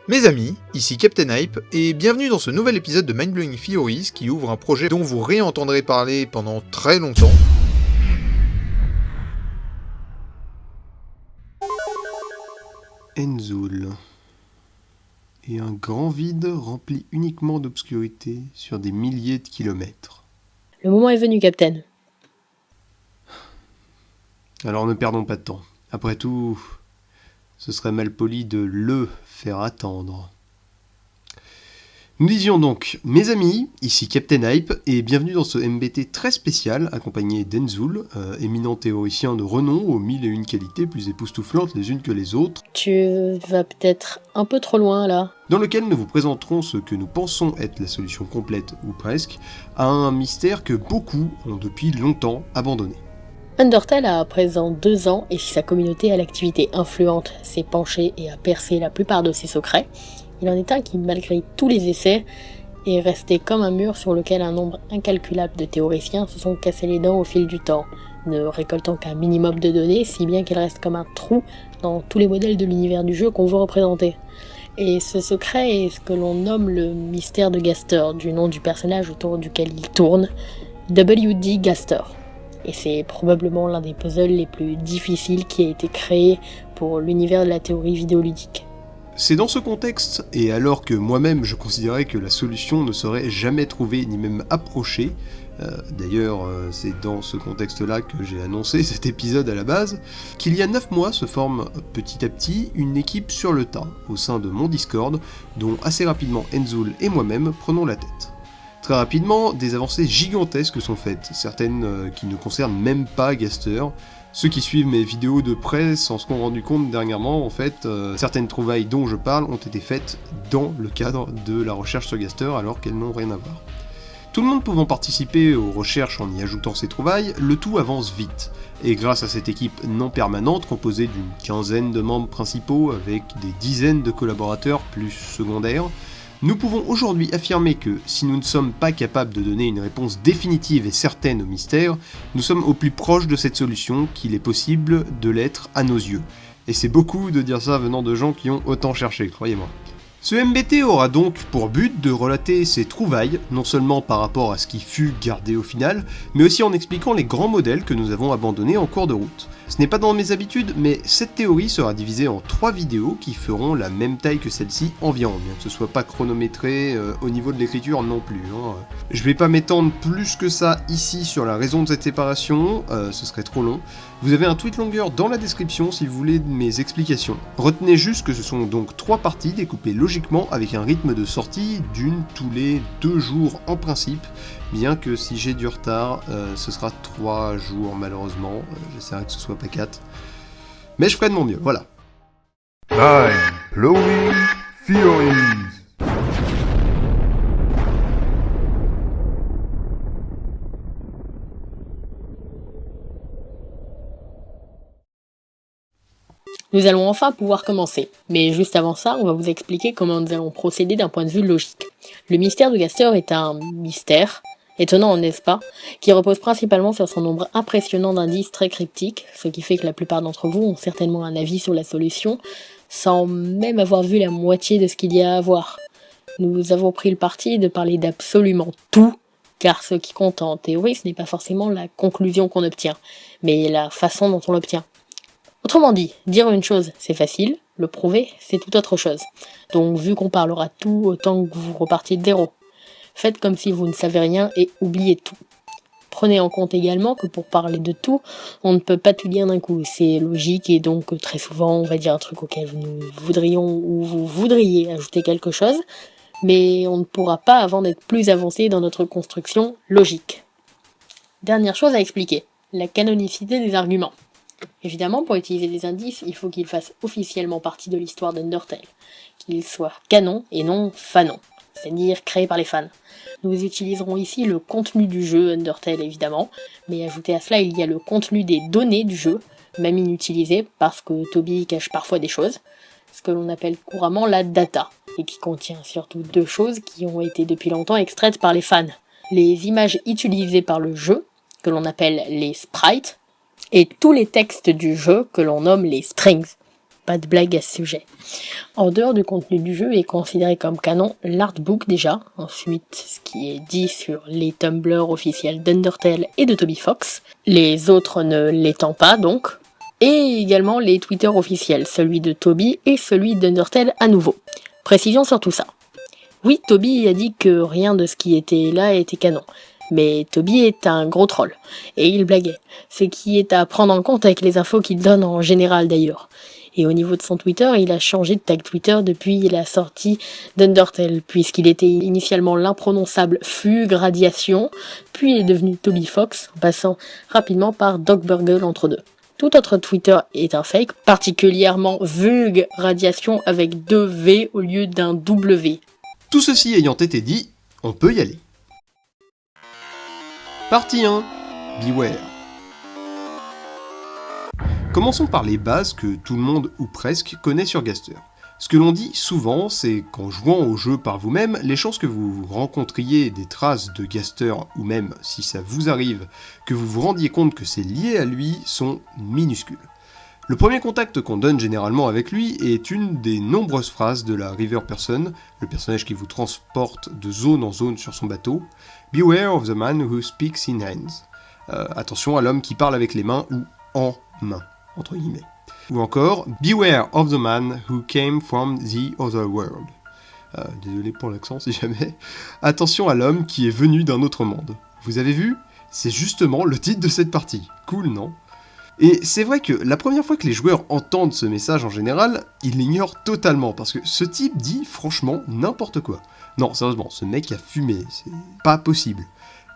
Mes amis, ici Captain Hype, et bienvenue dans ce nouvel épisode de Mind-Blowing Theories qui ouvre un projet dont vous réentendrez parler pendant très longtemps. Enzoul. Et un grand vide rempli uniquement d'obscurité sur des milliers de kilomètres. Le moment est venu, Captain. Alors ne perdons pas de temps. Après tout, ce serait mal poli de le faire attendre. Nous disions donc, mes amis, ici Captain Hype, et bienvenue dans ce MBT très spécial, accompagné d'Enzoul, éminent théoricien de renom aux 1001 qualités plus époustouflantes les unes que les autres. Tu vas peut-être un peu trop loin, là. Dans lequel nous vous présenterons ce que nous pensons être la solution complète, ou presque, à un mystère que beaucoup ont depuis longtemps abandonné. Undertale a à présent 2 ans, et si sa communauté à l'activité influente s'est penchée et a percé la plupart de ses secrets, il en est un qui, malgré tous les essais, est resté comme un mur sur lequel un nombre incalculable de théoriciens se sont cassés les dents au fil du temps, ne récoltant qu'un minimum de données, si bien qu'il reste comme un trou dans tous les modèles de l'univers du jeu qu'on veut représenter. Et ce secret est ce que l'on nomme le mystère de Gaster, du nom du personnage autour duquel il tourne, W.D. Gaster. Et c'est probablement l'un des puzzles les plus difficiles qui a été créé pour l'univers de la théorie vidéoludique. C'est dans ce contexte, et alors que moi-même je considérais que la solution ne serait jamais trouvée ni même approchée, d'ailleurs c'est dans ce contexte-là que j'ai annoncé cet épisode à la base, qu'il y a 9 mois se forme petit à petit une équipe sur le tas, au sein de mon Discord, dont assez rapidement Enzoul et moi-même prenons la tête. Très rapidement, des avancées gigantesques sont faites, certaines qui ne concernent même pas Gaster. Ceux qui suivent mes vidéos de près s'en sont rendus compte dernièrement, en fait, certaines trouvailles dont je parle ont été faites dans le cadre de la recherche sur Gaster alors qu'elles n'ont rien à voir. Tout le monde pouvant participer aux recherches en y ajoutant ses trouvailles, le tout avance vite. Et grâce à cette équipe non permanente composée d'une quinzaine de membres principaux avec des dizaines de collaborateurs plus secondaires, nous pouvons aujourd'hui affirmer que, si nous ne sommes pas capables de donner une réponse définitive et certaine au mystère, nous sommes au plus proche de cette solution qu'il est possible de l'être à nos yeux. Et c'est beaucoup de dire ça venant de gens qui ont autant cherché, croyez-moi. Ce MBT aura donc pour but de relater ces trouvailles, non seulement par rapport à ce qui fut gardé au final, mais aussi en expliquant les grands modèles que nous avons abandonnés en cours de route. Ce n'est pas dans mes habitudes, mais cette théorie sera divisée en 3 vidéos qui feront la même taille que celle-ci environ, bien que ce soit pas chronométré au niveau de l'écriture non plus. Je vais pas m'étendre plus que ça ici sur la raison de cette séparation, ce serait trop long. Vous avez un tweet longueur dans la description si vous voulez mes explications. Retenez juste que ce sont donc 3 parties découpées logiquement avec un rythme de sortie d'une tous les 2 jours en principe, bien que si j'ai du retard, ce sera 3 jours malheureusement, j'essaierai que ce soit pas 4. Mais je ferai de mon mieux, voilà. Mind-Blowing Theories. Nous allons enfin pouvoir commencer, mais juste avant ça, on va vous expliquer comment nous allons procéder d'un point de vue logique. Le mystère de Gaster est un mystère, étonnant n'est-ce pas, qui repose principalement sur son nombre impressionnant d'indices très cryptiques, ce qui fait que la plupart d'entre vous ont certainement un avis sur la solution, sans même avoir vu la moitié de ce qu'il y a à voir. Nous avons pris le parti de parler d'absolument tout, car ce qui compte en théorie, ce n'est pas forcément la conclusion qu'on obtient, mais la façon dont on l'obtient. Autrement dit, dire une chose, c'est facile, le prouver, c'est tout autre chose. Donc vu qu'on parlera de tout, autant que vous repartiez de zéro. Faites comme si vous ne savez rien et oubliez tout. Prenez en compte également que pour parler de tout, on ne peut pas tout dire d'un coup. C'est logique et donc très souvent on va dire un truc auquel nous voudrions ou vous voudriez ajouter quelque chose, mais on ne pourra pas avant d'être plus avancé dans notre construction logique. Dernière chose à expliquer, la canonicité des arguments. Évidemment, pour utiliser des indices, il faut qu'ils fassent officiellement partie de l'histoire d'Undertale, qu'ils soient canon et non fanon, c'est-à-dire créés par les fans. Nous utiliserons ici le contenu du jeu Undertale évidemment, mais ajouté à cela il y a le contenu des données du jeu, même inutilisées parce que Toby cache parfois des choses. ce que l'on appelle couramment la data, et qui contient surtout deux choses qui ont été depuis longtemps extraites par les fans. Les images utilisées par le jeu, que l'on appelle les sprites, et tous les textes du jeu que l'on nomme les strings. Pas de blague à ce sujet. En dehors du contenu du jeu est considéré comme canon l'artbook déjà, ensuite ce qui est dit sur les Tumblr officiels d'Undertale et de Toby Fox, les autres ne l'étant pas donc, et également les Twitter officiels, celui de Toby et celui d'Undertale à nouveau. Précision sur tout ça. Oui, Toby a dit que rien de ce qui était là était canon. Mais Toby est un gros troll, et il blaguait, ce qui est à prendre en compte avec les infos qu'il donne en général d'ailleurs. Et au niveau de son Twitter, il a changé de tag Twitter depuis la sortie d'Undertale, puisqu'il était initialement l'imprononçable Fugue Radiation, puis il est devenu Toby Fox, en passant rapidement par Dogburgle entre deux. Tout autre Twitter est un fake, particulièrement Fugue Radiation avec 2 V au lieu d'un W. Tout ceci ayant été dit, on peut y aller. Partie 1. Beware. Commençons par les bases que tout le monde, ou presque, connaît sur Gaster. Ce que l'on dit souvent, c'est qu'en jouant au jeu par vous-même, les chances que vous rencontriez des traces de Gaster, ou même, si ça vous arrive, que vous vous rendiez compte que c'est lié à lui, sont minuscules. Le premier contact qu'on donne généralement avec lui est une des nombreuses phrases de la River Person, le personnage qui vous transporte de zone en zone sur son bateau. « Beware of the man who speaks in hands ». Attention à l'homme qui parle avec les mains ou en main, entre guillemets. Ou encore « Beware of the man who came from the other world ». Désolé pour l'accent si jamais. Attention à l'homme qui est venu d'un autre monde. Vous avez vu ? C'est justement le titre de cette partie. Cool, non ? Et c'est vrai que la première fois que les joueurs entendent ce message en général, ils l'ignorent totalement, parce que ce type dit franchement n'importe quoi. Non, sérieusement, ce mec a fumé, c'est pas possible.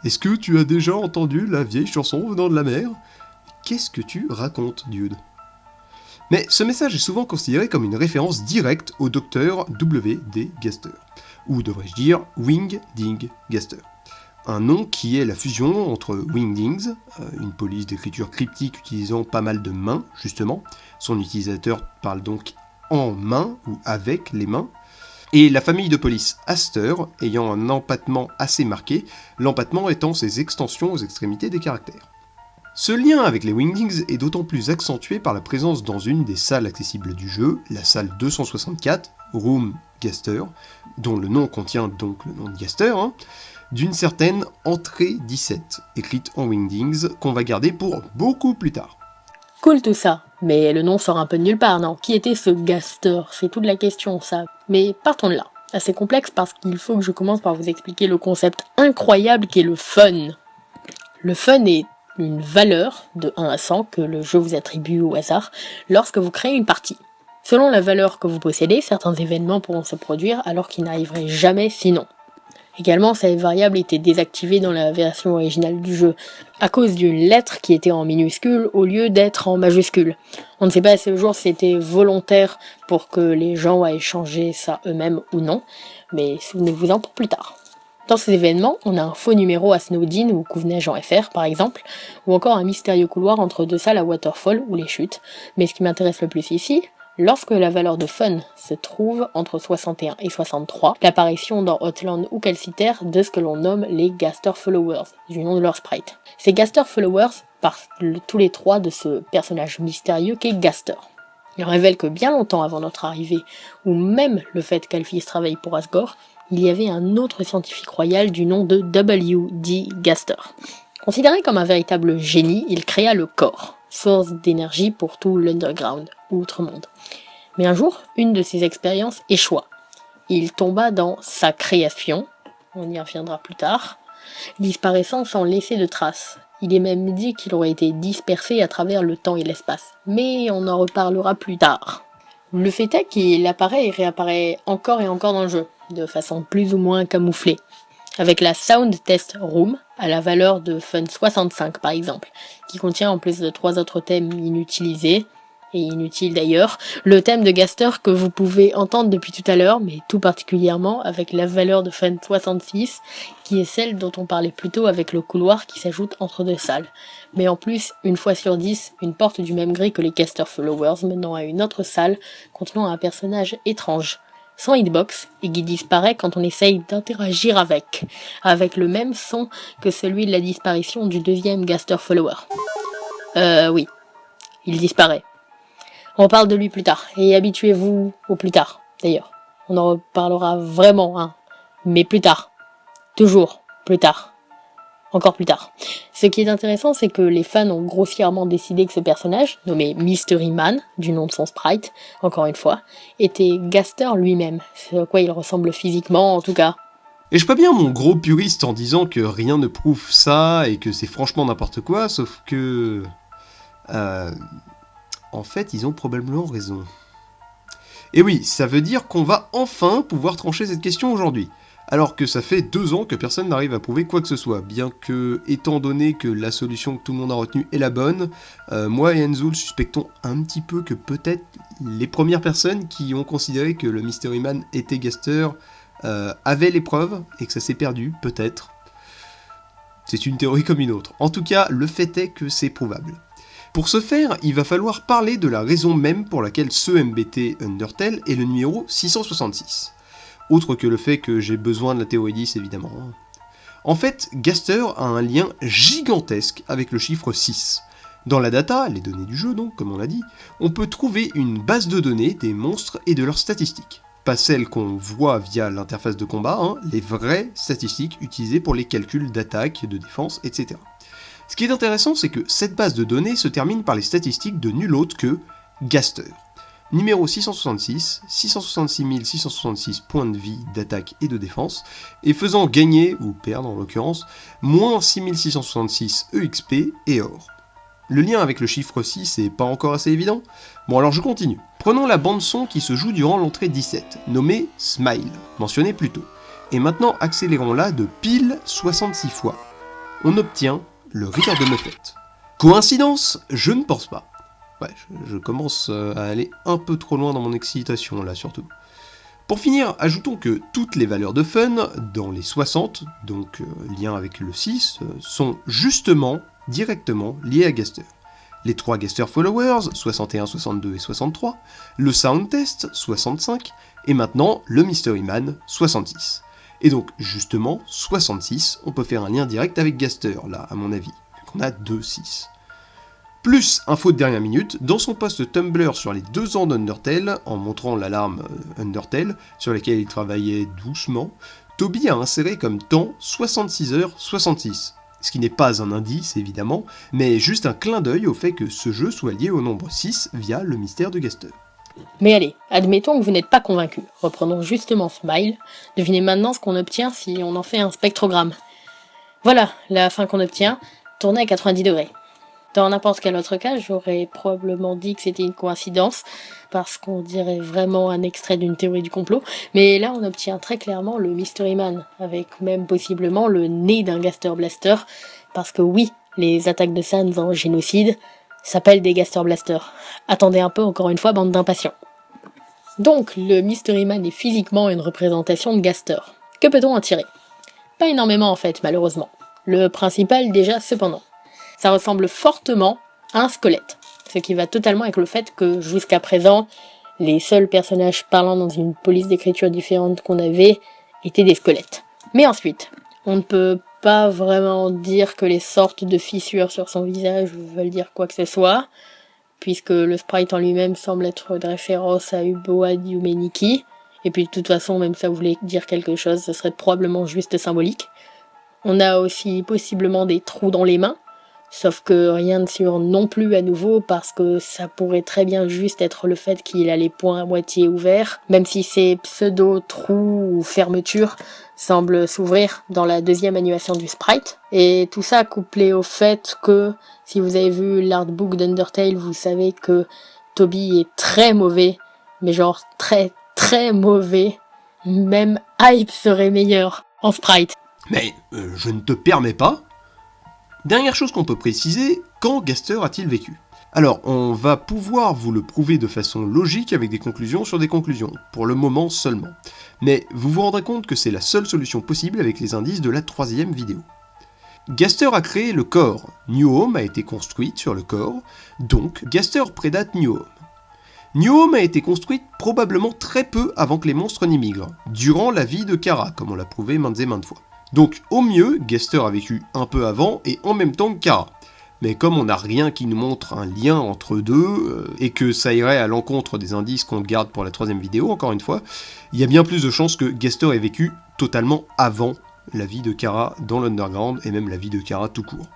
Est-ce que tu as déjà entendu la vieille chanson venant de la mer ? Qu'est-ce que tu racontes, dude ? Mais ce message est souvent considéré comme une référence directe au docteur W.D. Gaster, ou devrais-je dire Wing-Ding Gaster. Un nom qui est la fusion entre Wingdings, une police d'écriture cryptique utilisant pas mal de mains, justement, son utilisateur parle donc en main ou avec les mains, et la famille de police Aster ayant un empattement assez marqué, l'empattement étant ses extensions aux extrémités des caractères. Ce lien avec les Wingdings est d'autant plus accentué par la présence dans une des salles accessibles du jeu, la salle 264, Room Gaster, dont le nom contient donc le nom de Gaster, d'une certaine entrée 17, écrite en Wingdings, qu'on va garder pour beaucoup plus tard. Cool tout ça, mais le nom sort un peu de nulle part, non ? Qui était ce Gaster ? C'est toute la question, ça. Mais partons de là. Assez complexe parce qu'il faut que je commence par vous expliquer le concept incroyable qu'est le fun. Le fun est une valeur de 1 à 100 que le jeu vous attribue au hasard lorsque vous créez une partie. Selon la valeur que vous possédez, certains événements pourront se produire alors qu'ils n'arriveraient jamais sinon. Également, cette variable était désactivée dans la version originale du jeu, à cause d'une lettre qui était en minuscule au lieu d'être en majuscule. On ne sait pas à ce jour si c'était volontaire pour que les gens aient changé ça eux-mêmes ou non, mais souvenez-vous-en pour plus tard. Dans ces événements, on a un faux numéro à Snowdin ou Couvenage en FR par exemple, ou encore un mystérieux couloir entre 2 salles à Waterfall ou les chutes, mais ce qui m'intéresse le plus ici, lorsque la valeur de fun se trouve entre 61 et 63, l'apparition dans Hotland ou Calciter de ce que l'on nomme les Gaster Followers, du nom de leur sprite. Ces Gaster Followers parlent tous les 3 de ce personnage mystérieux qu'est Gaster. Ils révèlent que bien longtemps avant notre arrivée, ou même le fait qu'Alphys travaille pour Asgore, il y avait un autre scientifique royal du nom de W.D. Gaster. Considéré comme un véritable génie, il créa le corps, source d'énergie pour tout l'Underground, ou Outre-Monde. Mais un jour, une de ses expériences échoua. Il tomba dans sa création, on y reviendra plus tard, disparaissant sans laisser de traces. Il est même dit qu'il aurait été dispersé à travers le temps et l'espace, mais on en reparlera plus tard. Le fait est qu'il apparaît et réapparaît encore et encore dans le jeu, de façon plus ou moins camouflée, avec la Sound Test Room, à la valeur de Fun 65 par exemple, qui contient en plus de 3 autres thèmes inutilisés, et inutile d'ailleurs, le thème de Gaster que vous pouvez entendre depuis tout à l'heure, mais tout particulièrement avec la valeur de Fun 66, qui est celle dont on parlait plus tôt avec le couloir qui s'ajoute entre deux salles. Mais en plus, une fois sur 10, une porte du même gris que les Gaster Followers menant à une autre salle contenant un personnage étrange, sans hitbox, et qui disparaît quand on essaye d'interagir avec le même son que celui de la disparition du deuxième Gaster Follower. Oui, il disparaît. On parle de lui plus tard, et habituez-vous au plus tard, d'ailleurs. On en reparlera vraiment, mais plus tard. Toujours plus tard. Encore plus tard. Ce qui est intéressant, c'est que les fans ont grossièrement décidé que ce personnage, nommé Mystery Man, du nom de son sprite, encore une fois, était Gaster lui-même, ce à quoi il ressemble physiquement en tout cas. Et je pas bien mon gros puriste en disant que rien ne prouve ça et que c'est franchement n'importe quoi, sauf que... en fait, ils ont probablement raison. Et oui, ça veut dire qu'on va enfin pouvoir trancher cette question aujourd'hui. Alors que ça fait 2 ans que personne n'arrive à prouver quoi que ce soit, bien que, étant donné que la solution que tout le monde a retenue est la bonne, moi et Enzoul suspectons un petit peu que peut-être les premières personnes qui ont considéré que le Mystery Man était Gaster avaient les preuves, et que ça s'est perdu, peut-être. C'est une théorie comme une autre. En tout cas, le fait est que c'est prouvable. Pour ce faire, il va falloir parler de la raison même pour laquelle ce MBT Undertale est le numéro 666. Autre que le fait que j'ai besoin de la théorie 10, évidemment. En fait, Gaster a un lien gigantesque avec le chiffre 6. Dans la data, les données du jeu donc, comme on l'a dit, on peut trouver une base de données des monstres et de leurs statistiques. Pas celles qu'on voit via l'interface de combat, les vraies statistiques utilisées pour les calculs d'attaque, de défense, etc. Ce qui est intéressant, c'est que cette base de données se termine par les statistiques de nul autre que Gaster. Numéro 666, 666 666 points de vie, d'attaque et de défense, et faisant gagner, ou perdre en l'occurrence, moins 6666 EXP et or. Le lien avec le chiffre 6 est pas encore assez évident? Bon alors je continue. Prenons la bande-son qui se joue durant l'entrée 17, nommée Smile, mentionnée plus tôt, et maintenant accélérons-la de pile 66 fois. On obtient le rire de Muffet. Coïncidence? Je ne pense pas. Ouais, je commence à aller un peu trop loin dans mon excitation là surtout. Pour finir, ajoutons que toutes les valeurs de fun dans les 60, donc lien avec le 6, sont justement, directement liées à Gaster. Les 3 Gaster Followers, 61, 62 et 63, le Sound Test, 65, et maintenant le Mystery Man, 66. Et donc justement, 66, on peut faire un lien direct avec Gaster là, à mon avis, qu'on a 2 6. Plus info de dernière minute, dans son post Tumblr sur les 2 ans d'Undertale, en montrant l'alarme Undertale, sur laquelle il travaillait doucement, Toby a inséré comme temps 66h66. Ce qui n'est pas un indice évidemment, mais juste un clin d'œil au fait que ce jeu soit lié au nombre 6 via le mystère de Gaster. Mais allez, admettons que vous n'êtes pas convaincu. Reprenons justement Smile. Devinez maintenant ce qu'on obtient si on en fait un spectrogramme. Voilà, la fin qu'on obtient, tournée à 90 degrés. Dans n'importe quel autre cas, j'aurais probablement dit que c'était une coïncidence, parce qu'on dirait vraiment un extrait d'une théorie du complot, mais là on obtient très clairement le Mystery Man, avec même possiblement le nez d'un Gaster Blaster, parce que oui, les attaques de Sans en génocide s'appellent des Gaster Blasters. Attendez un peu, encore une fois, bande d'impatients. Donc, le Mystery Man est physiquement une représentation de Gaster. Que peut-on en tirer? Pas énormément en fait, malheureusement. Le principal déjà, cependant. Ça ressemble fortement à un squelette, ce qui va totalement avec le fait que jusqu'à présent, les seuls personnages parlant dans une police d'écriture différente qu'on avait étaient des squelettes. Mais ensuite, on ne peut pas vraiment dire que les sortes de fissures sur son visage veulent dire quoi que ce soit, puisque le sprite en lui-même semble être de référence à Uboa Yumeniki, et puis de toute façon, même si ça voulait dire quelque chose, ce serait probablement juste symbolique. On a aussi possiblement des trous dans les mains, sauf que rien de sûr non plus à nouveau, parce que ça pourrait très bien juste être le fait qu'il a les poings à moitié ouverts, même si ces pseudo-trous ou fermetures semblent s'ouvrir dans la deuxième animation du sprite. Et tout ça couplé au fait que, si vous avez vu l'artbook d'Undertale, vous savez que Toby est très mauvais, mais genre très très mauvais. Même Hype serait meilleur en sprite. Mais je ne te permets pas. Dernière chose qu'on peut préciser, quand Gaster a-t-il vécu? Alors, on va pouvoir vous le prouver de façon logique avec des conclusions sur des conclusions, pour le moment seulement. Mais vous vous rendrez compte que c'est la seule solution possible avec les indices de la 3e vidéo. Gaster a créé le corps, New Home a été construite sur le corps, donc Gaster prédate New Home. New Home a été construite probablement très peu avant que les monstres n'y migrent, durant la vie de Kara, comme on l'a prouvé maintes et maintes fois. Donc au mieux, Gaster a vécu un peu avant et en même temps que Kara. Mais comme on n'a rien qui nous montre un lien entre deux, et que ça irait à l'encontre des indices qu'on garde pour la 3e vidéo, encore une fois, il y a bien plus de chances que Gaster ait vécu totalement avant la vie de Kara dans l'Underground, et même la vie de Kara tout court.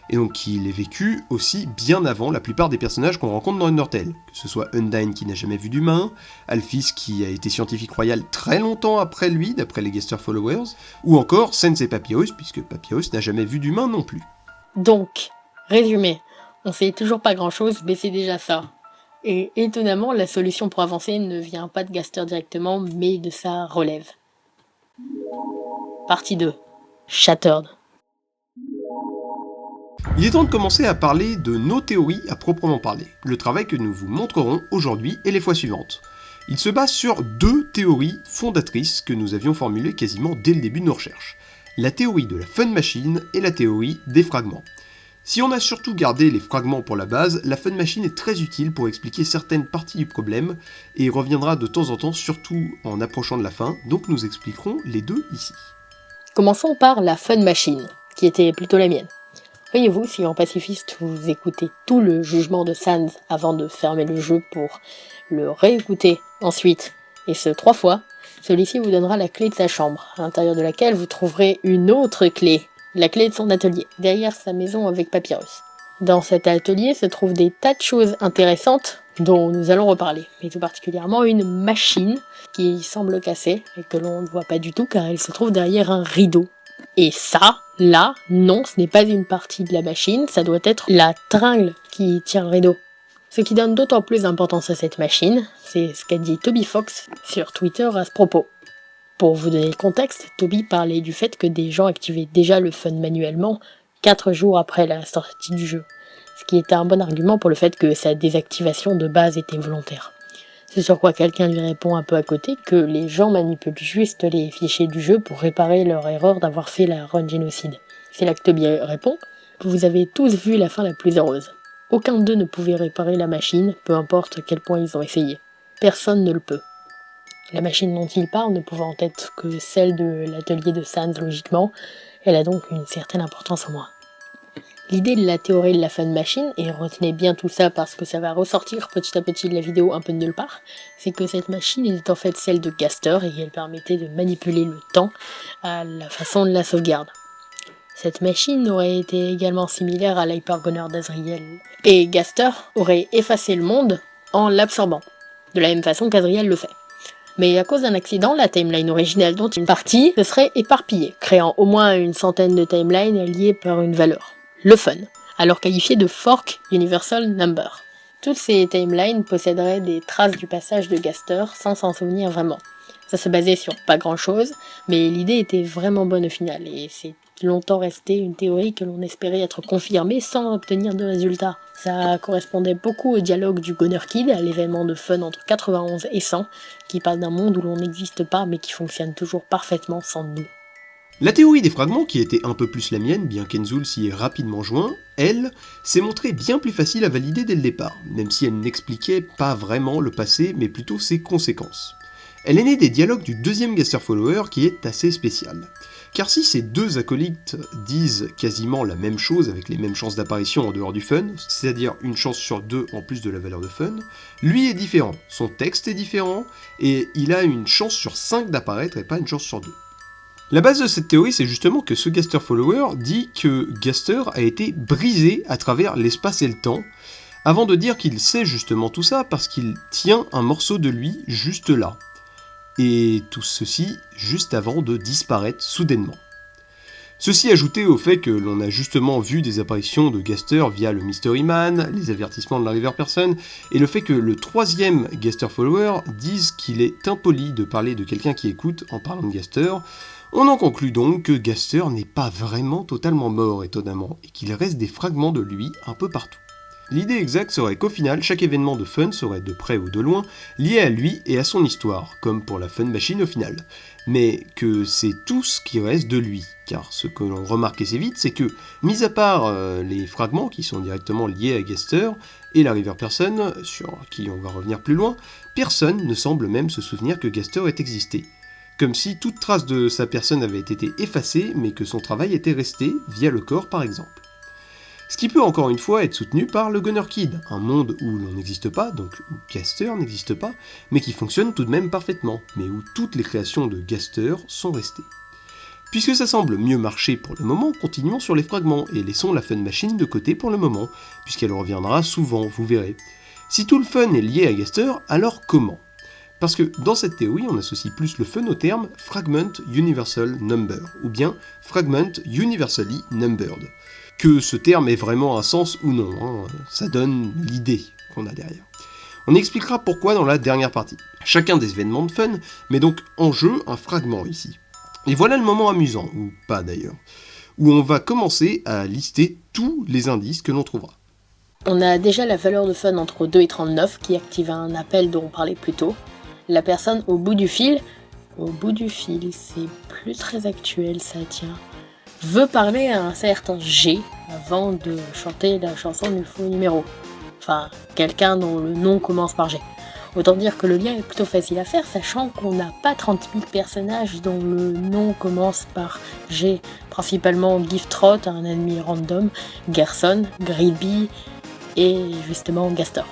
Et donc qu'il ait vécu aussi bien avant la plupart des personnages qu'on rencontre dans Undertale, que ce soit Undyne qui n'a jamais vu d'humain, Alphys qui a été scientifique royal très longtemps après lui, d'après les Gaster Followers, ou encore Sensei Papyrus, puisque Papyrus n'a jamais vu d'humain non plus. Donc, résumé, on sait toujours pas grand chose, mais c'est déjà ça. Et étonnamment, la solution pour avancer ne vient pas de Gaster directement, mais de sa relève. Partie 2. Shattered. Il est temps de commencer à parler de nos théories à proprement parler, le travail que nous vous montrerons aujourd'hui et les fois suivantes. Il se base sur 2 théories fondatrices que nous avions formulées quasiment dès le début de nos recherches. La théorie de la Fun Machine et la théorie des fragments. Si on a surtout gardé les fragments pour la base, la Fun Machine est très utile pour expliquer certaines parties du problème, et reviendra de temps en temps, surtout en approchant de la fin, donc nous expliquerons les deux ici. Commençons par la Fun Machine, qui était plutôt la mienne. Voyez-vous, si en pacifiste vous écoutez tout le jugement de Sans avant de fermer le jeu pour le réécouter ensuite, et ce 3 fois, celui-ci vous donnera la clé de sa chambre, à l'intérieur de laquelle vous trouverez une autre clé, la clé de son atelier, derrière sa maison avec Papyrus. Dans cet atelier se trouvent des tas de choses intéressantes dont nous allons reparler, mais tout particulièrement une machine qui semble cassée et que l'on ne voit pas du tout car elle se trouve derrière un rideau. Et ça, là, non, ce n'est pas une partie de la machine, ça doit être la tringle qui tient le rideau. Ce qui donne d'autant plus d'importance à cette machine, c'est ce qu'a dit Toby Fox sur Twitter à ce propos. Pour vous donner le contexte, Toby parlait du fait que des gens activaient déjà le fun manuellement 4 jours après la sortie du jeu, ce qui était un bon argument pour le fait que sa désactivation de base était volontaire. C'est sur quoi quelqu'un lui répond un peu à côté que les gens manipulent juste les fichiers du jeu pour réparer leur erreur d'avoir fait la run génocide. C'est là que Toby répond « Vous avez tous vu la fin la plus heureuse. Aucun d'eux ne pouvait réparer la machine, peu importe à quel point ils ont essayé. Personne ne le peut. » La machine dont il parle ne pouvant être que celle de l'atelier de Sans logiquement, elle a donc une certaine importance en moi. L'idée de la théorie de la Fun Machine, et retenez bien tout ça parce que ça va ressortir petit à petit de la vidéo un peu de nulle part, c'est que cette machine était en fait celle de Gaster et qu'elle permettait de manipuler le temps à la façon de la sauvegarde. Cette machine aurait été également similaire à l'Hypergunner d'Azriel, et Gaster aurait effacé le monde en l'absorbant, de la même façon qu'Azriel le fait. Mais à cause d'un accident, la timeline originale dont une partie se serait éparpillée, créant au moins une centaine de timelines liées par une valeur, le fun, alors qualifié de Fork Universal Number. Toutes ces timelines posséderaient des traces du passage de Gaster sans s'en souvenir vraiment. Ça se basait sur pas grand chose, mais l'idée était vraiment bonne au final, et c'est longtemps resté une théorie que l'on espérait être confirmée sans obtenir de résultats. Ça correspondait beaucoup au dialogue du Gunner Kid, à l'événement de fun entre 91 et 100, qui parle d'un monde où l'on n'existe pas mais qui fonctionne toujours parfaitement sans nous. La théorie des fragments, qui était un peu plus la mienne, bien qu'Enzul s'y ait rapidement joint, elle, s'est montrée bien plus facile à valider dès le départ, même si elle n'expliquait pas vraiment le passé, mais plutôt ses conséquences. Elle est née des dialogues du deuxième Gaster Follower qui est assez spécial. Car si ces deux acolytes disent quasiment la même chose avec les mêmes chances d'apparition en dehors du fun, c'est-à-dire une chance sur 2 en plus de la valeur de fun, lui est différent, son texte est différent, et il a une chance sur 5 d'apparaître et pas une chance sur 2. La base de cette théorie, c'est justement que ce Gaster Follower dit que Gaster a été brisé à travers l'espace et le temps, avant de dire qu'il sait justement tout ça parce qu'il tient un morceau de lui juste là. Et tout ceci juste avant de disparaître soudainement. Ceci ajouté au fait que l'on a justement vu des apparitions de Gaster via le Mystery Man, les avertissements de la River Person, et le fait que le troisième Gaster Follower dise qu'il est impoli de parler de quelqu'un qui écoute en parlant de Gaster, on en conclut donc que Gaster n'est pas vraiment totalement mort étonnamment, et qu'il reste des fragments de lui un peu partout. L'idée exacte serait qu'au final, chaque événement de Fun serait de près ou de loin lié à lui et à son histoire, comme pour la Fun Machine au final. Mais que c'est tout ce qui reste de lui, car ce que l'on remarque assez vite, c'est que, mis à part les fragments qui sont directement liés à Gaster et la River Person, sur qui on va revenir plus loin, personne ne semble même se souvenir que Gaster ait existé. Comme si toute trace de sa personne avait été effacée, mais que son travail était resté, via le corps par exemple. Ce qui peut encore une fois être soutenu par le Gunner Kid, un monde où l'on n'existe pas, donc où Gaster n'existe pas, mais qui fonctionne tout de même parfaitement, mais où toutes les créations de Gaster sont restées. Puisque ça semble mieux marcher pour le moment, continuons sur les fragments, et laissons la Fun Machine de côté pour le moment, puisqu'elle reviendra souvent, vous verrez. Si tout le fun est lié à Gaster, alors comment ? Parce que dans cette théorie, on associe plus le fun au terme Fragment Universal Number, ou bien Fragment Universally Numbered. Que ce terme ait vraiment un sens ou non, ça donne l'idée qu'on a derrière. On expliquera pourquoi dans la dernière partie. Chacun des événements de fun met donc en jeu un fragment ici. Et voilà le moment amusant, ou pas d'ailleurs, où on va commencer à lister tous les indices que l'on trouvera. On a déjà la valeur de fun entre 2 et 39 qui active un appel dont on parlait plus tôt. La personne au bout du fil, c'est plus très actuel ça tient, veut parler à un certain G avant de chanter la chanson du faux numéro. Enfin, quelqu'un dont le nom commence par G. Autant dire que le lien est plutôt facile à faire, sachant qu'on n'a pas 30 000 personnages dont le nom commence par G, principalement Giftrot, un ennemi random, Gerson, Greedy et justement Gaster.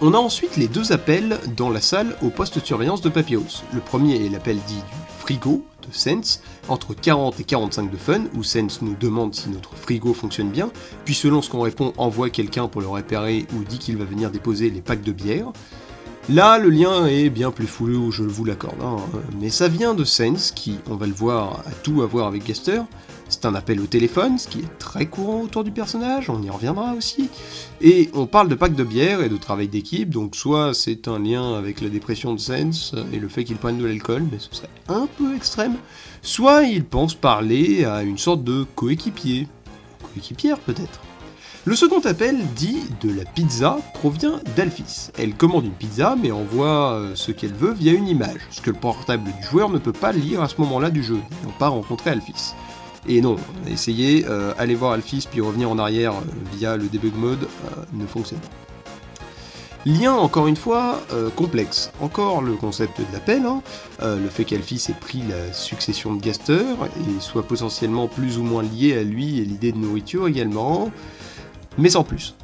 On a ensuite les deux appels dans la salle au poste de surveillance de Papyrus. Le premier est l'appel dit du frigo de Sense, entre 40 et 45 de fun, où Sense nous demande si notre frigo fonctionne bien, puis selon ce qu'on répond, envoie quelqu'un pour le réparer ou dit qu'il va venir déposer les packs de bière. Là, le lien est bien plus flou, je vous l'accorde, mais ça vient de Sense, qui, on va le voir, a tout à voir avec Gaster. C'est un appel au téléphone, ce qui est très courant autour du personnage, on y reviendra aussi. Et on parle de packs de bière et de travail d'équipe, donc soit c'est un lien avec la dépression de Sense et le fait qu'il prenne de l'alcool, mais ce serait un peu extrême, soit il pense parler à une sorte de coéquipier, coéquipière peut-être. Le second appel, dit de la pizza, provient d'Alphys. Elle commande une pizza, mais envoie ce qu'elle veut via une image, ce que le portable du joueur ne peut pas lire à ce moment-là du jeu, n'ayant pas rencontré Alphys. Et non, essayer, aller voir Alphys puis revenir en arrière via le debug mode ne fonctionne pas. Lien, encore une fois, complexe. Encore le concept de l'appel, le fait qu'Alphys ait pris la succession de Gaster, et soit potentiellement plus ou moins lié à lui et l'idée de nourriture également, mais sans plus.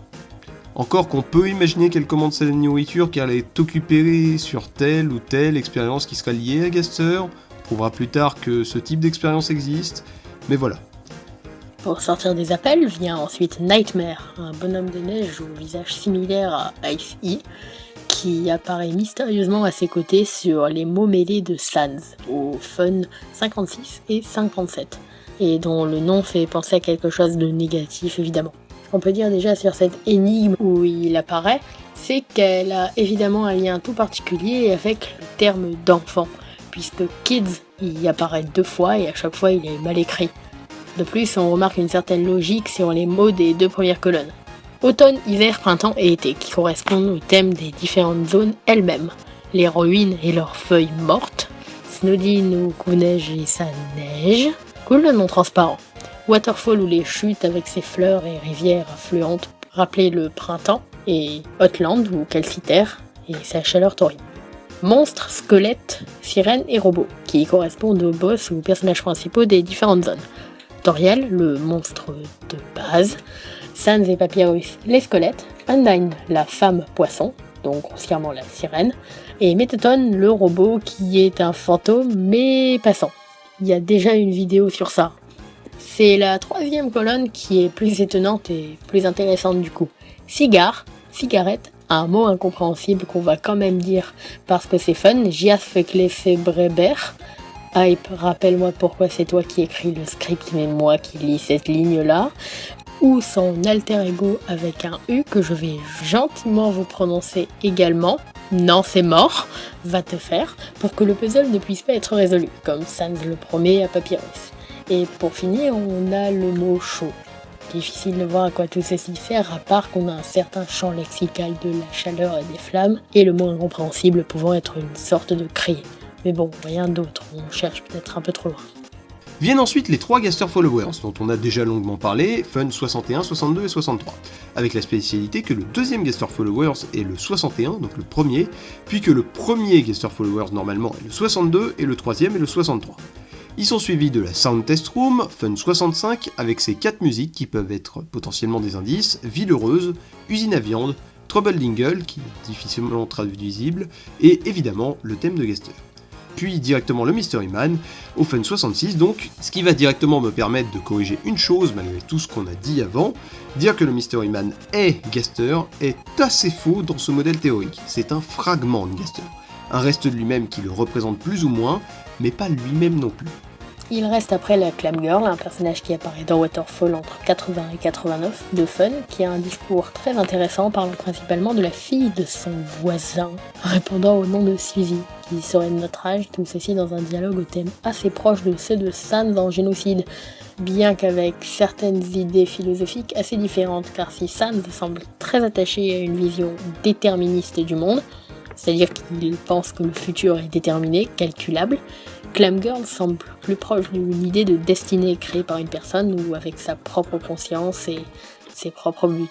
Encore qu'on peut imaginer qu'elle commande sa nourriture car elle est occupée sur telle ou telle expérience qui sera liée à Gaster, on prouvera plus tard que ce type d'expérience existe, mais voilà. Pour sortir des appels vient ensuite Nightmare, un bonhomme de neige au visage similaire à Ice-E, qui apparaît mystérieusement à ses côtés sur les mots mêlés de Sans, au Fun 56 et 57, et dont le nom fait penser à quelque chose de négatif évidemment. Ce qu'on peut dire déjà sur cette énigme où il apparaît, c'est qu'elle a évidemment un lien tout particulier avec le terme d'enfant, puisque Kids y apparaît 2 fois et à chaque fois il est mal écrit. De plus, on remarque une certaine logique sur les mots des 2 premières colonnes. Automne, hiver, printemps et été, qui correspondent au thème des différentes zones elles-mêmes. Les ruines et leurs feuilles mortes, Snowdin où neige et sa neige, coule le non transparent. Waterfall ou les chutes avec ses fleurs et rivières affluentes pour rappeler le printemps, et Hotland ou calcitaire et sa chaleur taurine. Monstres, squelettes, sirènes et robots, qui correspondent aux boss ou aux personnages principaux des différentes zones. Toriel, le monstre de base, Sans et Papyrus, les squelettes, Undyne, la femme poisson, donc grossièrement la sirène, et Metaton, le robot qui est un fantôme mais passant. Il y a déjà une vidéo sur ça. C'est la 3e colonne qui est plus étonnante et plus intéressante du coup. Cigare, cigarette, un mot incompréhensible qu'on va quand même dire parce que c'est fun, Gias Fekle Febreber. Hype, rappelle-moi pourquoi c'est toi qui écris le script mais moi qui lis cette ligne-là. Ou son alter ego avec un U que je vais gentiment vous prononcer également. Non, c'est mort, va te faire, pour que le puzzle ne puisse pas être résolu, comme Sans le promet à Papyrus. Et pour finir, on a le mot chaud. Difficile de voir à quoi tout ceci sert, à part qu'on a un certain champ lexical de la chaleur et des flammes, et le mot incompréhensible pouvant être une sorte de cri. Mais bon, rien d'autre, on cherche peut-être un peu trop loin. Viennent ensuite les 3 Gaster Followers, dont on a déjà longuement parlé, Fun 61, 62 et 63, avec la spécialité que le deuxième Gaster Followers est le 61, donc le premier, puis que le premier Gaster Followers normalement est le 62 et le troisième est le 63. Ils sont suivis de la Sound Test Room, Fun 65, avec ses 4 musiques qui peuvent être potentiellement des indices, Ville heureuse, Usine à viande, Trouble Dingle, qui est difficilement traduisible, et évidemment le thème de Gaster. Puis directement le Mystery Man, au Fun 66 donc, ce qui va directement me permettre de corriger une chose malgré tout ce qu'on a dit avant, dire que le Mystery Man est Gaster est assez faux dans ce modèle théorique, c'est un fragment de Gaster, un reste de lui-même qui le représente plus ou moins, mais pas lui-même non plus. Il reste après la Clam Girl, un personnage qui apparaît dans Waterfall entre 80 et 89, de Fun, qui a un discours très intéressant parlant principalement de la fille de son voisin, répondant au nom de Suzy, qui serait de notre âge, tout ceci dans un dialogue au thème assez proche de ceux de Sans dans Génocide, bien qu'avec certaines idées philosophiques assez différentes, car si Sans semble très attaché à une vision déterministe du monde, c'est-à-dire qu'il pense que le futur est déterminé, calculable, Clam Girl semble plus proche d'une idée de destinée créée par une personne ou avec sa propre conscience et ses propres buts.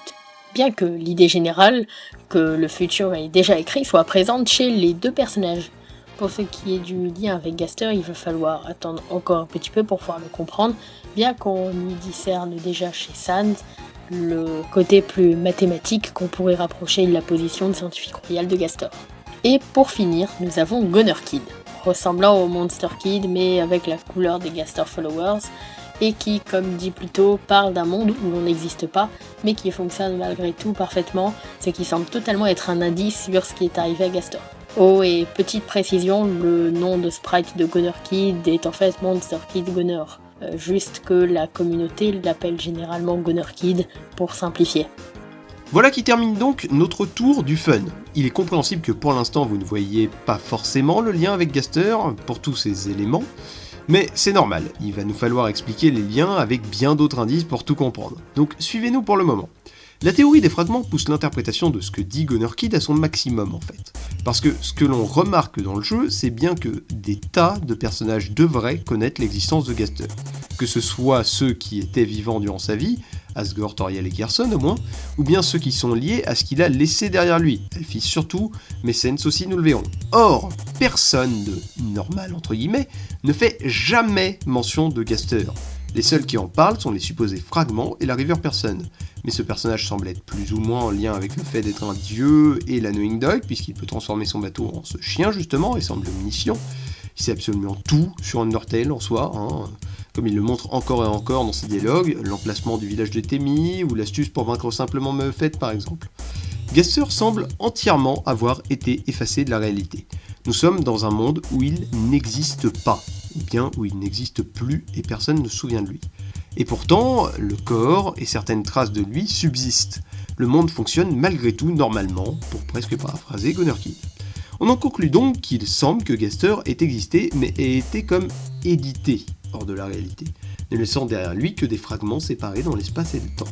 Bien que l'idée générale que le futur est déjà écrit soit présente chez les deux personnages. Pour ce qui est du lien avec Gaster, il va falloir attendre encore un petit peu pour pouvoir le comprendre, bien qu'on y discerne déjà chez Sans le côté plus mathématique qu'on pourrait rapprocher de la position de scientifique royal de Gaster. Et pour finir, nous avons Gunner Kid, ressemblant au Monster Kid mais avec la couleur des Gaster Followers, et qui, comme dit plus tôt, parle d'un monde où l'on n'existe pas, mais qui fonctionne malgré tout parfaitement, ce qui semble totalement être un indice sur ce qui est arrivé à Gaster. Oh, et petite précision, le nom de sprite de Gunner Kid est en fait Monster Kid Gunner, juste que la communauté l'appelle généralement Gunner Kid pour simplifier. Voilà qui termine donc notre tour du fun. Il est compréhensible que pour l'instant vous ne voyez pas forcément le lien avec Gaster pour tous ces éléments, mais c'est normal, il va nous falloir expliquer les liens avec bien d'autres indices pour tout comprendre. Donc suivez-nous pour le moment. La théorie des fragments pousse l'interprétation de ce que dit Gunner Kid à son maximum en fait. Parce que ce que l'on remarque dans le jeu, c'est bien que des tas de personnages devraient connaître l'existence de Gaster. Que ce soit ceux qui étaient vivants durant sa vie, Asgore, Toriel et Gerson au moins, ou bien ceux qui sont liés à ce qu'il a laissé derrière lui, Elfis surtout, mais Sens aussi nous le verrons. Or, personne de normal entre guillemets ne fait jamais mention de Gaster. Les seuls qui en parlent sont les supposés fragments et la River Person. Mais ce personnage semble être plus ou moins en lien avec le fait d'être un dieu et la Knowing Dog, puisqu'il peut transformer son bateau en ce chien justement, et semble omniscient. Il sait absolument tout sur Undertale en soi, comme il le montre encore et encore dans ses dialogues, l'emplacement du village de Temi, ou l'astuce pour vaincre simplement Mepheth par exemple. Gaster semble entièrement avoir été effacé de la réalité. Nous sommes dans un monde où il n'existe pas, ou bien où il n'existe plus et personne ne se souvient de lui. Et pourtant, le corps et certaines traces de lui subsistent. Le monde fonctionne malgré tout normalement, pour presque paraphraser Gunner Kid. On en conclut donc qu'il semble que Gaster ait existé, mais ait été comme édité hors de la réalité, ne laissant derrière lui que des fragments séparés dans l'espace et le temps.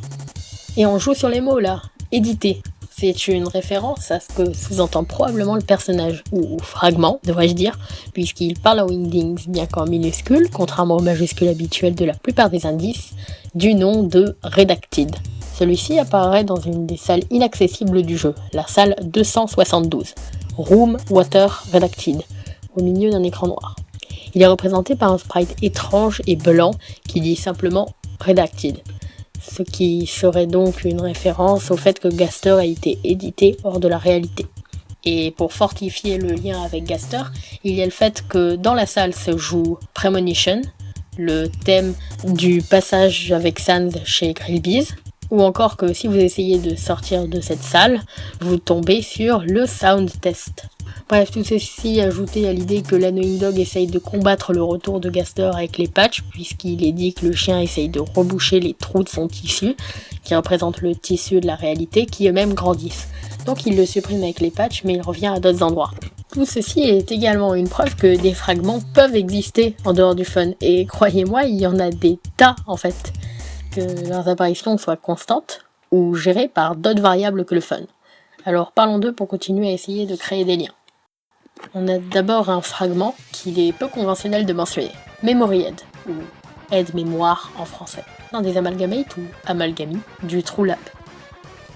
Et on joue sur les mots là, édité. C'est une référence à ce que sous-entend probablement le personnage, ou fragment, devrais-je dire, puisqu'il parle en Wingdings, bien qu'en minuscule, contrairement aux majuscules habituelles de la plupart des indices, du nom de Redacted. Celui-ci apparaît dans une des salles inaccessibles du jeu, la salle 272, Room Water Redacted, au milieu d'un écran noir. Il est représenté par un sprite étrange et blanc qui dit simplement Redacted. Ce qui serait donc une référence au fait que Gaster a été édité hors de la réalité. Et pour fortifier le lien avec Gaster, il y a le fait que dans la salle se joue Premonition, le thème du passage avec Sans chez Grillbees, ou encore que si vous essayez de sortir de cette salle, vous tombez sur le Sound Test. Bref, tout ceci ajouté à l'idée que l'Annoying Dog essaye de combattre le retour de Gaster avec les patchs, puisqu'il est dit que le chien essaye de reboucher les trous de son tissu, qui représentent le tissu de la réalité, qui eux-mêmes grandissent. Donc il le supprime avec les patchs, mais il revient à d'autres endroits. Tout ceci est également une preuve que des fragments peuvent exister en dehors du fun, et croyez-moi, il y en a des tas en fait. que leurs apparitions soient constantes ou gérées par d'autres variables que le fun. Alors parlons d'eux pour continuer à essayer de créer des liens. On a d'abord un fragment qu'il est peu conventionnel de mentionner, Memory Aid, ou aide-mémoire en français, dans des amalgamates ou amalgamis du True Lab.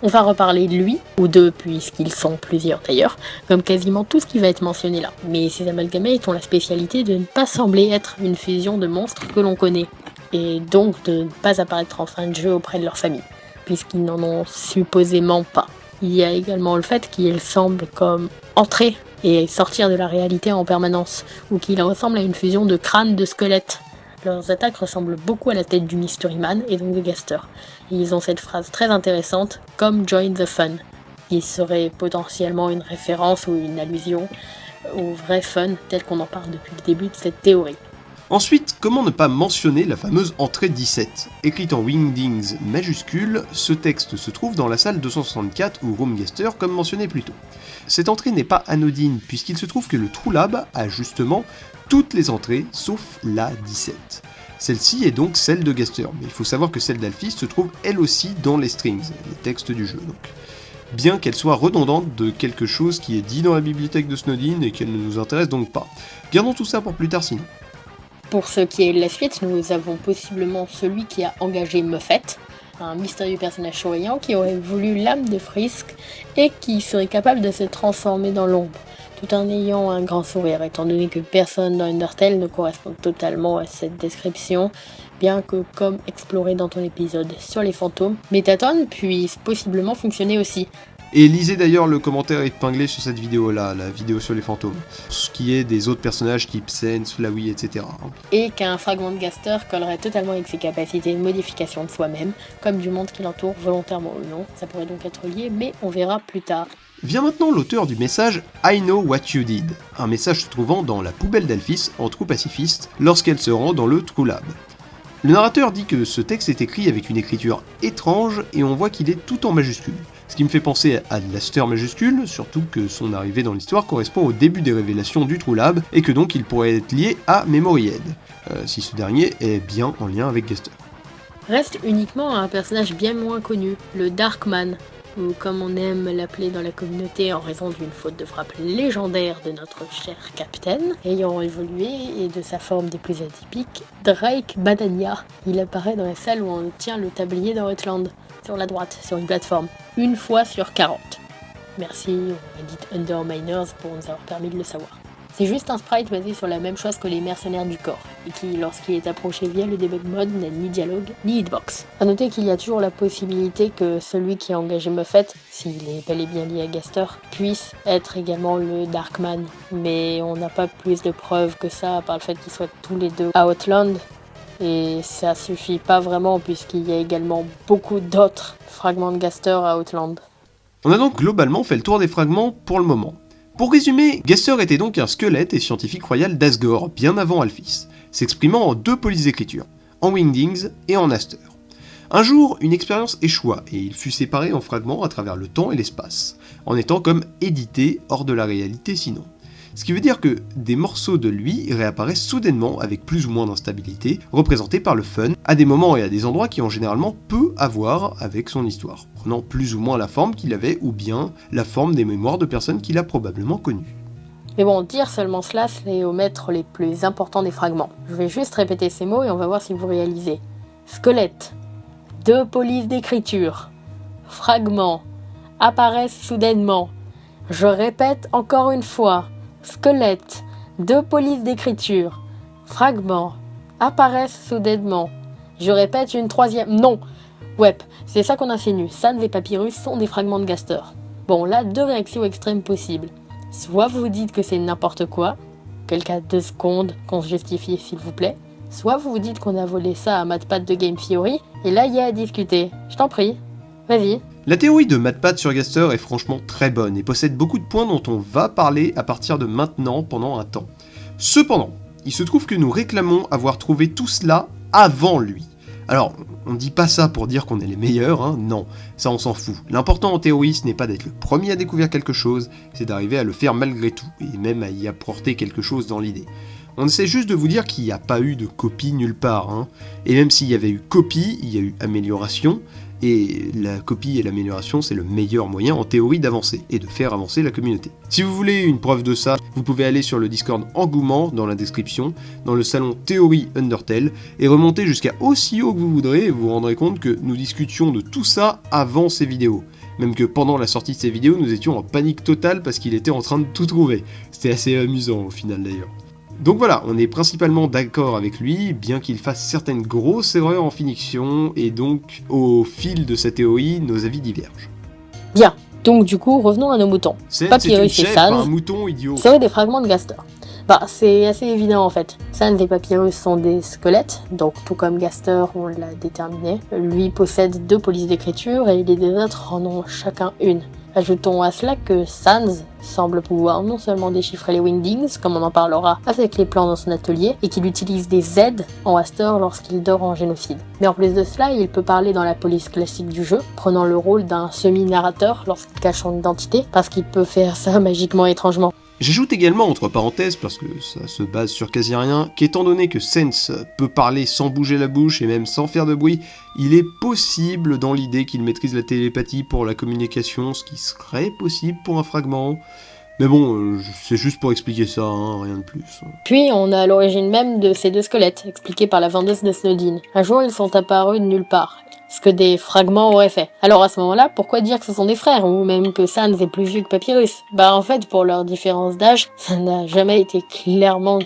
On va reparler de lui, ou d'eux puisqu'ils sont plusieurs d'ailleurs, comme quasiment tout ce qui va être mentionné là. Mais ces amalgamates ont la spécialité de ne pas sembler être une fusion de monstres que l'on connaît, et donc de ne pas apparaître en fin de jeu auprès de leur famille, puisqu'ils n'en ont supposément pas. Il y a également le fait qu'ils semblent comme entrer et sortir de la réalité en permanence, ou qu'ils ressemblent à une fusion de crânes de squelettes. Leurs attaques ressemblent beaucoup à la tête du Mystery Man et donc de Gaster. Et ils ont cette phrase très intéressante, comme Join the Fun, qui serait potentiellement une référence ou une allusion au vrai fun tel qu'on en parle depuis le début de cette théorie. Ensuite, comment ne pas mentionner la fameuse entrée 17 ? Écrite en Wingdings majuscule, ce texte se trouve dans la salle 264 ou Room Gaster comme mentionné plus tôt. Cette entrée n'est pas anodine puisqu'il se trouve que le True Lab a justement toutes les entrées sauf la 17. Celle-ci est donc celle de Gaster, mais il faut savoir que celle d'Alphys se trouve elle aussi dans les strings, les textes du jeu donc. Bien qu'elle soit redondante de quelque chose qui est dit dans la bibliothèque de Snowdin et qu'elle ne nous intéresse donc pas. Gardons tout ça pour plus tard sinon. Pour ce qui est de la suite, nous avons possiblement celui qui a engagé Muffet, un mystérieux personnage souriant qui aurait voulu l'âme de Frisk et qui serait capable de se transformer dans l'ombre, tout en ayant un grand sourire, étant donné que personne dans Undertale ne correspond totalement à cette description, bien que, comme exploré dans ton épisode sur les fantômes, Mettaton puisse possiblement fonctionner aussi. Et lisez d'ailleurs le commentaire épinglé sur cette vidéo-là, la vidéo sur les fantômes, ce qui est des autres personnages type Sense, Flowey, etc. Et qu'un fragment de Gaster collerait totalement avec ses capacités de modification de soi-même, comme du monde qui l'entoure volontairement ou non, ça pourrait donc être lié, mais on verra plus tard. Vient maintenant l'auteur du message I know what you did, un message se trouvant dans la poubelle d'Alphys en trou pacifiste lorsqu'elle se rend dans le True Lab. Le narrateur dit que ce texte est écrit avec une écriture étrange et on voit qu'il est tout en majuscule. Ce qui me fait penser à Laster majuscule, surtout que son arrivée dans l'histoire correspond au début des révélations du True Lab et que donc il pourrait être lié à Memory Aid, si ce dernier est bien en lien avec Gaster. Reste uniquement un personnage bien moins connu, le Darkman, ou comme on aime l'appeler dans la communauté en raison d'une faute de frappe légendaire de notre cher capitaine, ayant évolué et de sa forme des plus atypiques, Drake Badania. Il apparaît dans la salle où on tient le tablier dans Outland, sur la droite, sur une plateforme, une fois sur 40. Merci au Reddit Underminers pour nous avoir permis de le savoir. C'est juste un sprite basé sur la même chose que les mercenaires du corps, et qui, lorsqu'il est approché via le debug mode, n'a ni dialogue, ni hitbox. A noter qu'il y a toujours la possibilité que celui qui a engagé Muffet, s'il est bel et bien lié à Gaster, puisse être également le Darkman, mais on n'a pas plus de preuves que ça, par le fait qu'ils soient tous les deux à Outland, et ça suffit pas vraiment puisqu'il y a également beaucoup d'autres fragments de Gaster à Outland. On a donc globalement fait le tour des fragments pour le moment. Pour résumer, Gaster était donc un squelette et scientifique royal d'Asgore, bien avant Alphys, s'exprimant en deux polices d'écriture, en Wingdings et en Aster. Un jour, une expérience échoua et il fut séparé en fragments à travers le temps et l'espace, en étant comme édité hors de la réalité sinon. Ce qui veut dire que des morceaux de lui réapparaissent soudainement avec plus ou moins d'instabilité, représentés par le fun, à des moments et à des endroits qui ont généralement peu à voir avec son histoire, prenant plus ou moins la forme qu'il avait ou bien la forme des mémoires de personnes qu'il a probablement connues. Mais bon, dire seulement cela, c'est omettre les plus importants des fragments. Je vais juste répéter ces mots et on va voir si vous réalisez. Squelette, deux polices d'écriture, fragments, apparaissent soudainement. Je répète encore une fois. Squelette, deux polices d'écriture, fragments, apparaissent soudainement. Je répète une troisième... Non. Ouais, c'est ça qu'on insinue. Sans et Papyrus sont des fragments de Gaster. Bon, là, deux réactions extrêmes possibles. Soit vous dites que c'est n'importe quoi, quel cas 2 secondes qu'on se justifie s'il vous plaît, soit vous vous dites qu'on a volé ça à MatPat de Game Theory, et là il y a à discuter. Je t'en prie, vas-y. La théorie de MatPat sur Gaster est franchement très bonne et possède beaucoup de points dont on va parler à partir de maintenant pendant un temps. Cependant, il se trouve que nous réclamons avoir trouvé tout cela avant lui. Alors, on dit pas ça pour dire qu'on est les meilleurs, hein, non, ça on s'en fout. L'important en théorie, ce n'est pas d'être le premier à découvrir quelque chose, c'est d'arriver à le faire malgré tout, et même à y apporter quelque chose dans l'idée. On essaie juste de vous dire qu'il n'y a pas eu de copie nulle part, hein. Et même s'il y avait eu copie, il y a eu amélioration, et la copie et l'amélioration, c'est le meilleur moyen en théorie d'avancer, et de faire avancer la communauté. Si vous voulez une preuve de ça, vous pouvez aller sur le Discord Engouement, dans la description, dans le salon Théorie Undertale, et remonter jusqu'à aussi haut que vous voudrez, et vous vous rendrez compte que nous discutions de tout ça avant ces vidéos. Même que pendant la sortie de ces vidéos, nous étions en panique totale parce qu'il était en train de tout trouver. C'était assez amusant au final d'ailleurs. Donc voilà, on est principalement d'accord avec lui, bien qu'il fasse certaines grosses erreurs en finition, et donc, au fil de sa théorie, nos avis divergent. Bien, donc du coup, revenons à nos moutons. C'est une Papyrus et chèvre, un Sans mouton idiot. seraient des fragments de Gaster. Bah, c'est assez évident en fait. Sans et Papyrus sont des squelettes, donc tout comme Gaster, on l'a déterminé. Lui possède 2 polices d'écriture et les 2 autres en ont chacun une. Ajoutons à cela que Sans semble pouvoir non seulement déchiffrer les Wingdings, comme on en parlera avec les plans dans son atelier, et qu'il utilise des Z en Astor lorsqu'il dort en génocide. Mais en plus de cela, il peut parler dans la police classique du jeu, prenant le rôle d'un semi-narrateur lorsqu'il cache son identité, parce qu'il peut faire ça magiquement étrangement. J'ajoute également, entre parenthèses, parce que ça se base sur quasi rien, qu'étant donné que Sans peut parler sans bouger la bouche et même sans faire de bruit, il est possible dans l'idée qu'il maîtrise la télépathie pour la communication, ce qui serait possible pour un fragment. Mais bon, c'est juste pour expliquer ça, hein, rien de plus. Puis on a l'origine même de ces 2 squelettes, expliquée par la vendeuse de Snowdin. Un jour, ils sont apparus de nulle part. Ce que des fragments auraient fait. Alors à ce moment-là, pourquoi dire que ce sont des frères, ou même que Sans est plus vieux que Papyrus? Bah en fait, pour leur différence d'âge, ça n'a jamais été clairement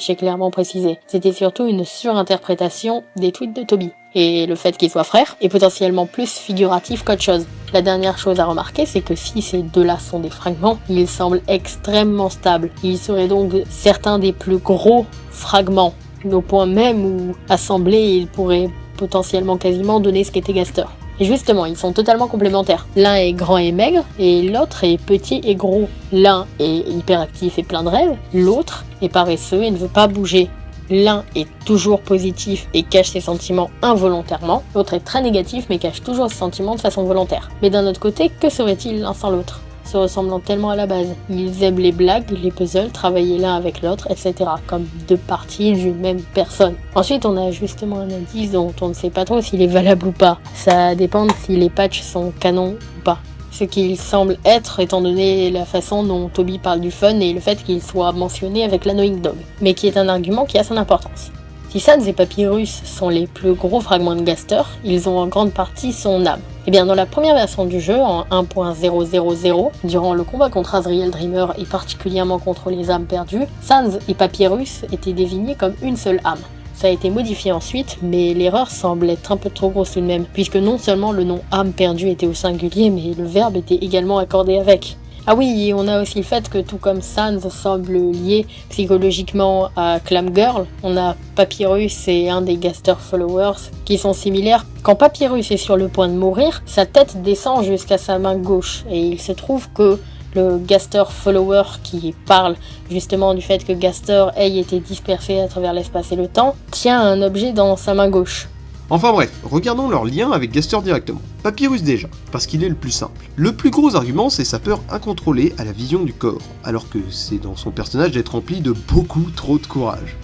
précisé. C'était surtout une surinterprétation des tweets de Toby. Et le fait qu'ils soient frères est potentiellement plus figuratif qu'autre chose. La dernière chose à remarquer, c'est que si ces 2-là sont des fragments, ils semblent extrêmement stables. Ils seraient donc certains des plus gros fragments, au point même où, assemblés, ils pourraient potentiellement quasiment donner ce qu'était Gaster. Et justement, ils sont totalement complémentaires. L'un est grand et maigre, et l'autre est petit et gros. L'un est hyperactif et plein de rêves, l'autre est paresseux et ne veut pas bouger. L'un est toujours positif et cache ses sentiments involontairement, l'autre est très négatif mais cache toujours ses sentiments de façon volontaire. Mais d'un autre côté, que serait-il l'un sans l'autre ? Se ressemblant tellement à la base. Ils aiment les blagues, les puzzles, travailler l'un avec l'autre, etc. Comme 2 parties d'une même personne. Ensuite, on a justement un indice dont on ne sait pas trop s'il est valable ou pas. Ça dépend de si les patchs sont canons ou pas. Ce qu'il semble être, étant donné la façon dont Toby parle du fun et le fait qu'il soit mentionné avec l'Annoying Dog. Mais qui est un argument qui a son importance. Si Sans et Papyrus sont les plus gros fragments de Gaster, ils ont en grande partie son âme. Et bien dans la première version du jeu, en 1.000, durant le combat contre Azrael Dreamer et particulièrement contre les âmes perdues, Sans et Papyrus étaient désignés comme une seule âme. Ça a été modifié ensuite, mais l'erreur semble être un peu trop grosse tout de même, puisque non seulement le nom âme perdue était au singulier, mais le verbe était également accordé avec. Ah oui, et on a aussi le fait que tout comme Sans semble lié psychologiquement à Clam Girl, on a Papyrus et un des Gaster Followers qui sont similaires. Quand Papyrus est sur le point de mourir, sa tête descend jusqu'à sa main gauche, et il se trouve que le Gaster Follower qui parle justement du fait que Gaster ait été dispersé à travers l'espace et le temps, tient un objet dans sa main gauche. Enfin bref, regardons leur lien avec Gaster directement. Papyrus déjà, parce qu'il est le plus simple. Le plus gros argument, c'est sa peur incontrôlée à la vision du corps, alors que c'est dans son personnage d'être rempli de beaucoup trop de courage.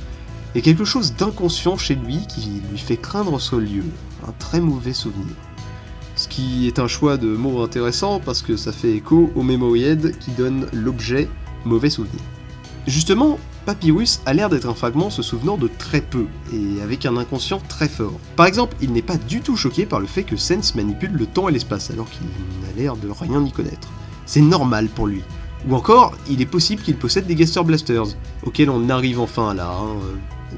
Il y a quelque chose d'inconscient chez lui qui lui fait craindre ce lieu, un très mauvais souvenir. Ce qui est un choix de mots intéressant parce que ça fait écho au Memoryhead qui donne l'objet mauvais souvenir. Justement, Papyrus a l'air d'être un fragment se souvenant de très peu, et avec un inconscient très fort. Par exemple, il n'est pas du tout choqué par le fait que Sans manipule le temps et l'espace, alors qu'il n'a l'air de rien y connaître. C'est normal pour lui. Ou encore, il est possible qu'il possède des Gaster Blasters, auxquels on arrive enfin là,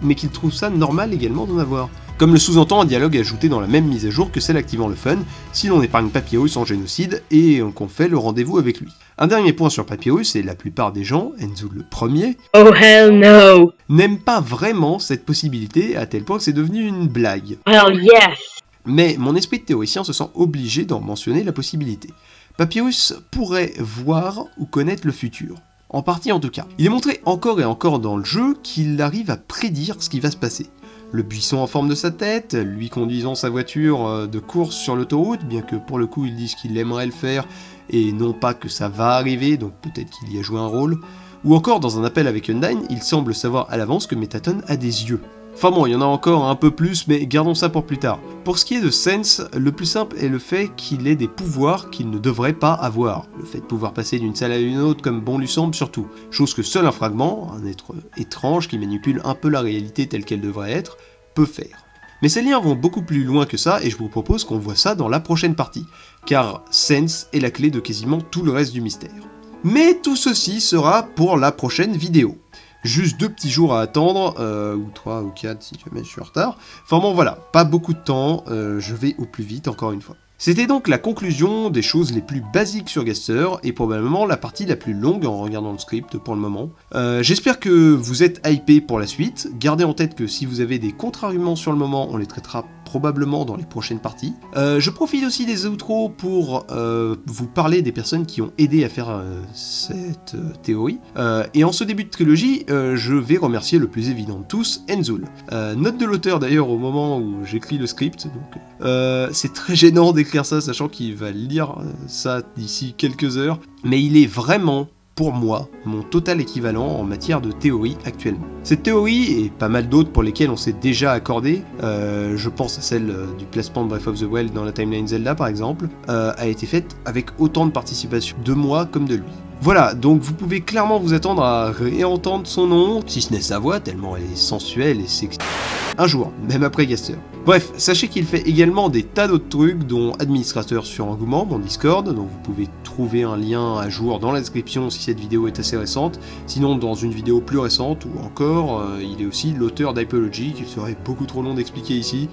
mais qu'il trouve ça normal également d'en avoir. Comme le sous-entend un dialogue ajouté dans la même mise à jour que celle activant le fun, si l'on épargne Papyrus en génocide et qu'on fait le rendez-vous avec lui. Un dernier point sur Papyrus, et la plupart des gens, Enzo le premier, Oh hell no! n'aiment pas vraiment cette possibilité à tel point que c'est devenu une blague. Hell yes! Mais mon esprit de théoricien se sent obligé d'en mentionner la possibilité. Papyrus pourrait voir ou connaître le futur. En partie en tout cas. Il est montré encore et encore dans le jeu qu'il arrive à prédire ce qui va se passer. Le buisson en forme de sa tête, lui conduisant sa voiture de course sur l'autoroute, bien que pour le coup ils disent qu'il aimerait le faire, et non pas que ça va arriver, donc peut-être qu'il y a joué un rôle, Ou encore, dans un appel avec Undyne, il semble savoir à l'avance que Mettaton a des yeux. Enfin bon, il y en a encore un peu plus, mais gardons ça pour plus tard. Pour ce qui est de Sense, le plus simple est le fait qu'il ait des pouvoirs qu'il ne devrait pas avoir. Le fait de pouvoir passer d'une salle à une autre comme bon lui semble surtout. Chose que seul un fragment, un être étrange qui manipule un peu la réalité telle qu'elle devrait être, peut faire. Mais ces liens vont beaucoup plus loin que ça, et je vous propose qu'on voit ça dans la prochaine partie, car Sense est la clé de quasiment tout le reste du mystère. Mais tout ceci sera pour la prochaine vidéo. Juste 2 petits jours à attendre, ou 3 ou 4 si jamais je suis en retard. Enfin bon voilà, pas beaucoup de temps, je vais au plus vite encore une fois. C'était donc la conclusion des choses les plus basiques sur Gaster, et probablement la partie la plus longue en regardant le script pour le moment. J'espère que vous êtes hypés pour la suite, gardez en tête que si vous avez des contre-arguments sur le moment, on les traitera probablement dans les prochaines parties. Je profite aussi des outros pour vous parler des personnes qui ont aidé à faire cette théorie. Et en ce début de trilogie, je vais remercier le plus évident de tous, Enzoul. Note de l'auteur d'ailleurs au moment où j'écris le script, donc c'est très gênant d'écrire ça, sachant qu'il va lire ça d'ici quelques heures, mais il est vraiment, pour moi, mon total équivalent en matière de théorie actuellement. Cette théorie, et pas mal d'autres pour lesquelles on s'est déjà accordé, je pense à celle du placement de Breath of the Wild dans la timeline Zelda par exemple, a été faite avec autant de participation de moi comme de lui. Voilà, donc vous pouvez clairement vous attendre à réentendre son nom, si ce n'est sa voix, tellement elle est sensuelle et sexy. Un jour, même après Gaster. Bref, sachez qu'il fait également des tas d'autres trucs, dont administrateur sur Engouement, mon Discord, donc vous pouvez trouver un lien à jour dans la description si cette vidéo est assez récente, sinon dans une vidéo plus récente, ou encore, il est aussi l'auteur d'Hypology, qu'il serait beaucoup trop long d'expliquer ici.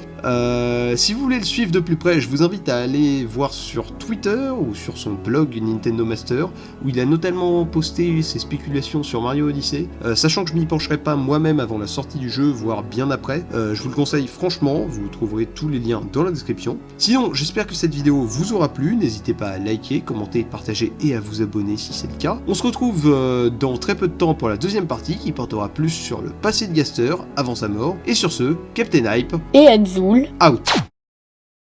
Si vous voulez le suivre de plus près, je vous invite à aller voir sur Twitter, ou sur son blog Nintendo Master, où il a notamment posté ses spéculations sur Mario Odyssey, sachant que je m'y pencherai pas moi-même avant la sortie du jeu, voire bien après, je vous le conseille franchement, vous trouverez tous les liens dans la description. Sinon, j'espère que cette vidéo vous aura plu, n'hésitez pas à liker, commenter, partager et à vous abonner si c'est le cas. On se retrouve dans très peu de temps pour la deuxième partie qui portera plus sur le passé de Gaster avant sa mort, et sur ce, Captain Hype Et Enzoul. out.